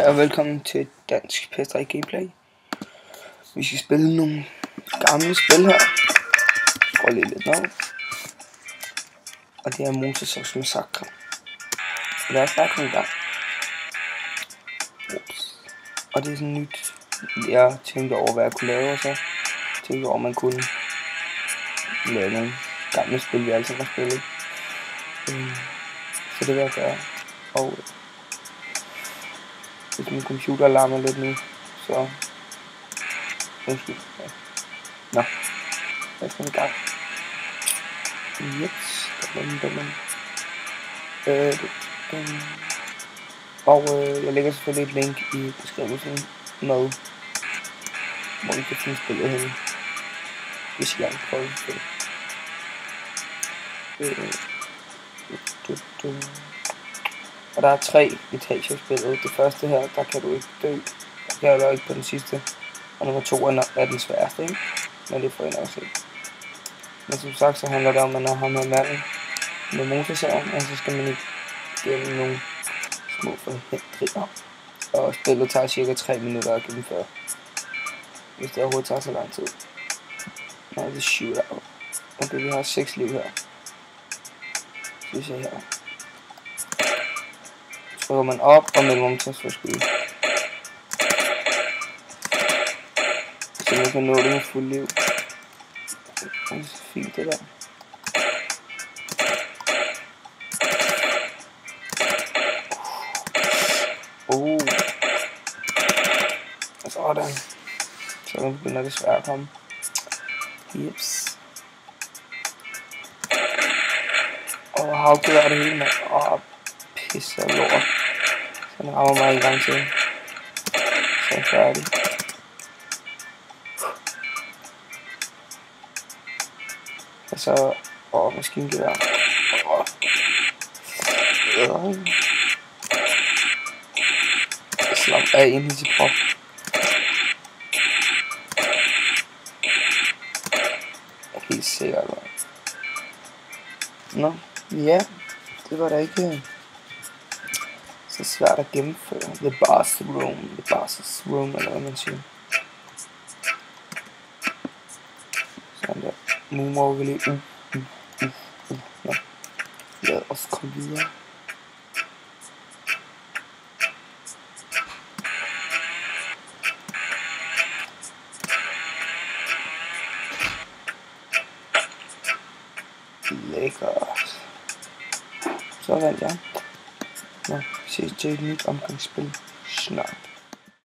Hej og velkommen til Dansk PS3 Gameplay. Vi skal spille nogle gamle spil her. Prøv lige lidt ned. Og det er Motorsavs Massacre. Lad os bare komme i gang. Ups. Og det er sådan nyt. Jeg tænkte over, hvad jeg kunne lave, og så tænkte over, man kunne lave nogle gamle spil, vi altid har spillet. Så det vil jeg gøre. Og hvis min computer larmer lidt nu, så undskyld. Ja. Nå, lad os komme i gang. Yes. Og jeg lægger selvfølgelig et link i beskrivelsen med, hvor I kan finde spillet henne, hvis I gerne vil prøve spillet. Og der er 3 etager i spillet. Det første her, der kan du ikke dø. Der kan du ikke på den sidste. Og nummer 2 er den sværeste, ikke? Men det får I nok se. Men som sagt, så handler det om, at man har ham her manden med motorsaven, og så skal man igennem nogle små forhindringer. Og spillet tager cirka 3 minutter at gennemføre, hvis det overhovedet tager så lang tid. Nej, det er shootout. Okay, vi har 6 liv her. Så vi ser her. Så går man op og mellemomtast for skud. Så man kan nå det med fuld liv. Det er så fint det der. Sådan. Så nu begynder det svært at komme. Jeps. Og havgør det hele, mand. Pisse og lort. Så den rammer mig en gang til. Så er jeg færdig. Og så maskingevær. Slap af ind i sit prop. Helt sikkert. Nå, ja. Det var da ikke så svært at gennemføre. The boss room, eller hvad man siger. Sådan der. Nu må vi lige Nå. Lad os komme videre. Lækkert. Så vandt jeg. Nå, ses til et nyt omgangsspil snart.